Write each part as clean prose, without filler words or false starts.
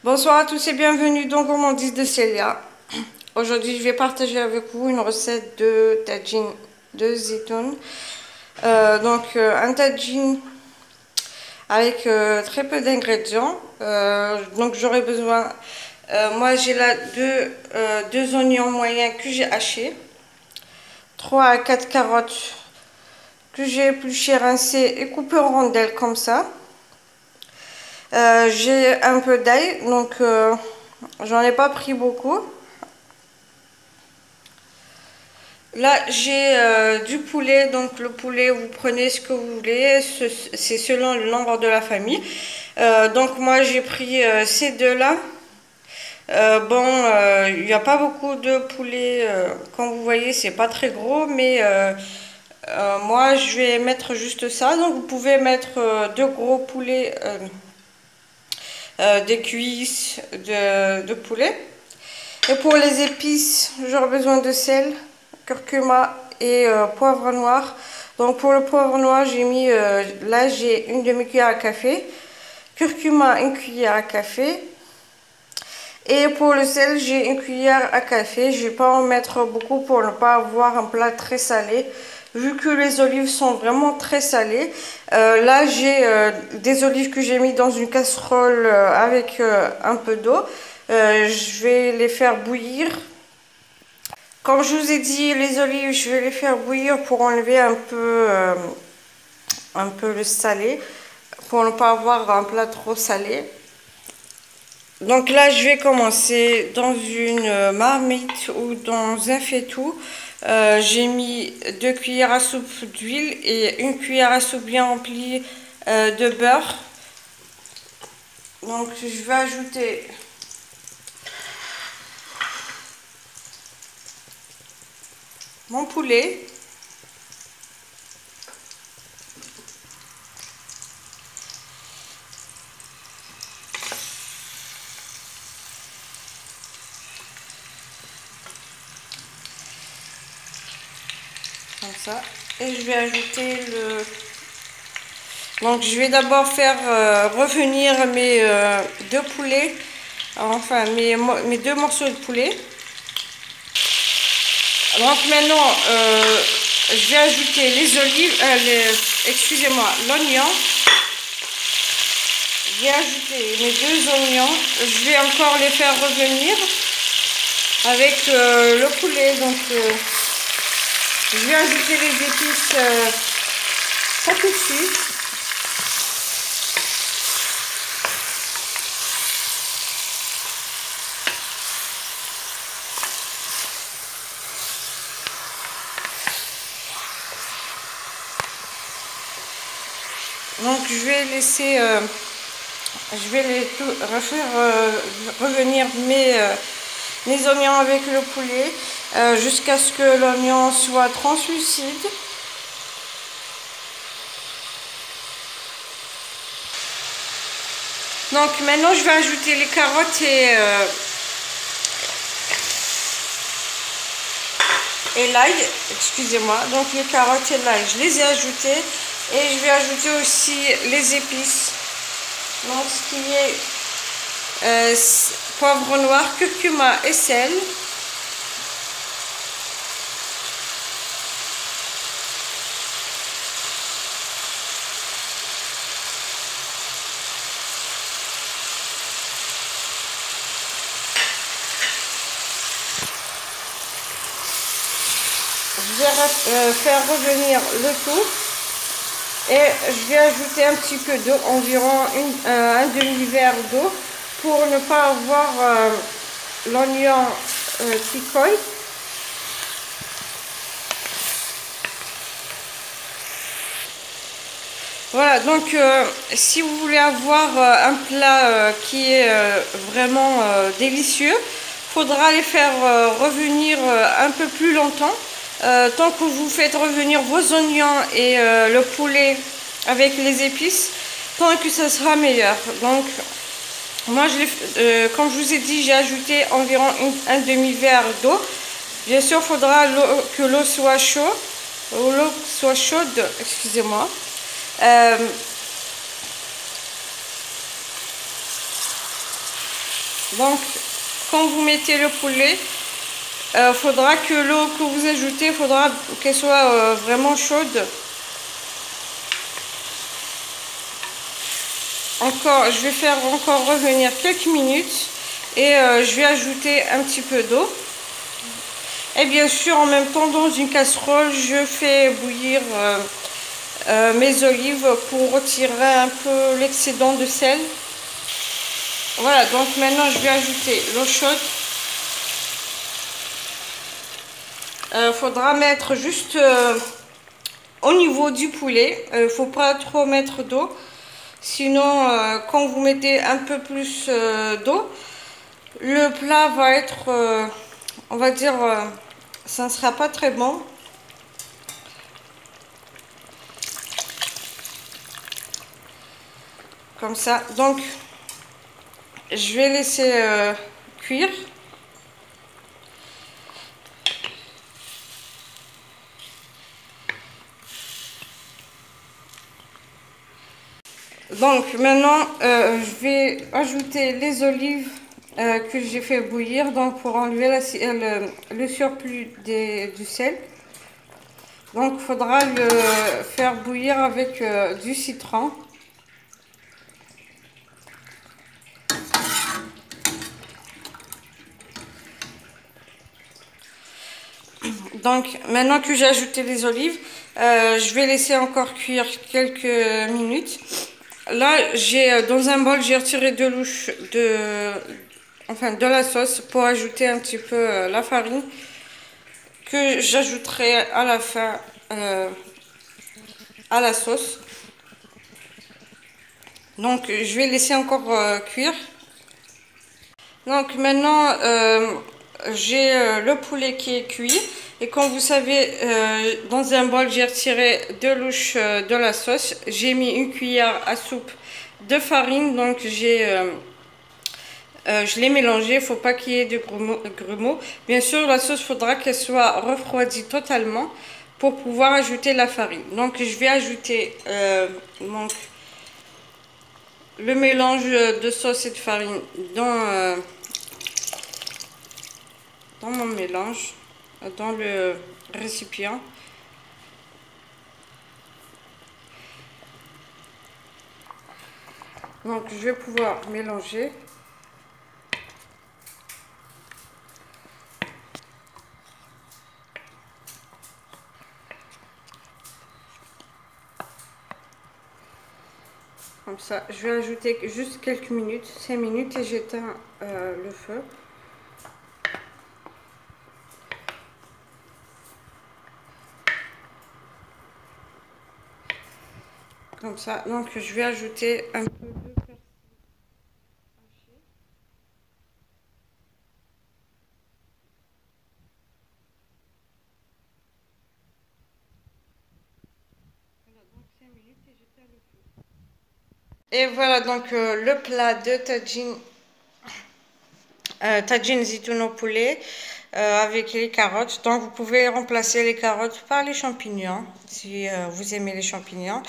Bonsoir à tous et bienvenue dans Gourmandise de Célia. Aujourd'hui, je vais partager avec vous une recette de tagine de zitoun. Un tagine avec très peu d'ingrédients. Donc j'aurai besoin, moi j'ai là deux oignons moyens que j'ai hachés, 3 à 4 carottes que j'ai épluchées, rincées et coupées en rondelles comme ça. J'ai un peu d'ail, donc j'en ai pas pris beaucoup. Là, j'ai du poulet, donc le poulet, vous prenez ce que vous voulez, c'est selon le nombre de la famille. Donc moi, j'ai pris ces deux-là. Il n'y a pas beaucoup de poulet, comme vous voyez, c'est pas très gros, mais moi, je vais mettre juste ça. Donc vous pouvez mettre deux gros poulets, des cuisses de poulet. Et pour les épices, j'aurai besoin de sel, curcuma et poivre noir. Donc pour le poivre noir, j'ai mis, là j'ai une demi-cuillère à café, curcuma une cuillère à café. Et pour le sel, j'ai une cuillère à café. Je ne vais pas en mettre beaucoup pour ne pas avoir un plat très salé, vu que les olives sont vraiment très salées. Là, j'ai des olives que j'ai mis dans une casserole avec un peu d'eau. Je vais les faire bouillir. Comme je vous ai dit, les olives, je vais les faire bouillir pour enlever un peu le salé, pour ne pas avoir un plat trop salé. Donc là, je vais commencer dans une marmite ou dans un faitout. J'ai mis 2 cuillères à soupe d'huile et une cuillère à soupe bien remplie de beurre. Donc je vais ajouter mon poulet. Comme ça. Et je vais ajouter le... Donc je vais d'abord faire revenir mes deux poulets, enfin mes deux morceaux de poulet. Donc maintenant je vais ajouter les olives, excusez-moi, l'oignon. Je vais ajouter mes deux oignons, je vais encore les faire revenir avec le poulet. Donc je vais ajouter les épices pas tout de suite. Donc je vais laisser, je vais les refaire revenir mes oignons avec le poulet jusqu'à ce que l'oignon soit translucide. Donc maintenant je vais ajouter les carottes et l'ail, excusez-moi. Donc les carottes et l'ail, je les ai ajoutées. Et je vais ajouter aussi les épices. Donc ce qui est poivre noir, curcuma et sel. Je vais faire revenir le tout. Et je vais ajouter un petit peu d'eau, environ un demi-verre d'eau, pour ne pas avoir l'oignon qui colle. Voilà, donc si vous voulez avoir un plat qui est vraiment délicieux, il faudra les faire revenir un peu plus longtemps. Tant que vous faites revenir vos oignons et le poulet avec les épices, tant que ça sera meilleur. Donc moi, comme je vous ai dit, j'ai ajouté environ un demi-verre d'eau. Bien sûr, il faudra que l'eau soit chaude, excusez-moi. Donc, quand vous mettez le poulet, faudra que l'eau que vous ajoutez, faudra qu'elle soit vraiment chaude. Encore, je vais faire encore revenir quelques minutes et je vais ajouter un petit peu d'eau. Et bien sûr, en même temps, dans une casserole, je fais bouillir mes olives pour retirer un peu l'excédent de sel. Voilà, donc maintenant je vais ajouter l'eau chaude. Faudra mettre juste au niveau du poulet. Faut pas trop mettre d'eau. Sinon, quand vous mettez un peu plus d'eau, le plat va être, on va dire, ça ne sera pas très bon. Comme ça. Donc, je vais laisser cuire. Donc maintenant, je vais ajouter les olives que j'ai fait bouillir, donc pour enlever le surplus du sel. Donc il faudra le faire bouillir avec du citron. Donc maintenant que j'ai ajouté les olives, je vais laisser encore cuire quelques minutes. Là, j'ai dans un bol, j'ai retiré deux louches de la sauce pour ajouter un petit peu la farine que j'ajouterai à la fin à la sauce. Donc, je vais laisser encore cuire. Donc maintenant, j'ai le poulet qui est cuit. Et comme vous savez, dans un bol, j'ai retiré deux louches de la sauce. J'ai mis une cuillère à soupe de farine. Donc, je l'ai mélangé. Il ne faut pas qu'il y ait de grumeaux. Bien sûr, la sauce, faudra qu'elle soit refroidie totalement pour pouvoir ajouter la farine. Donc, je vais ajouter le mélange de sauce et de farine dans mon mélange, dans le récipient. Donc je vais pouvoir mélanger. Comme ça, je vais ajouter juste quelques minutes, 5 minutes, et j'éteins le feu. Comme ça, donc je vais ajouter un peu de persil haché. Voilà, donc 5 minutes et j'éteins le feu. Et voilà donc le plat de tagine zitoun au poulet avec les carottes. Donc vous pouvez remplacer les carottes par les champignons si vous aimez les champignons.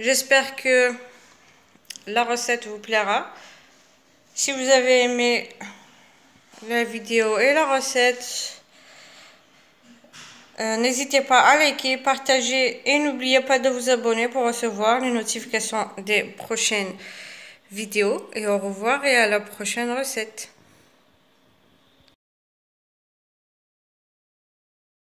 J'espère que la recette vous plaira. Si vous avez aimé la vidéo et la recette, n'hésitez pas à liker, partager et n'oubliez pas de vous abonner pour recevoir les notifications des prochaines vidéos. Et au revoir et à la prochaine recette.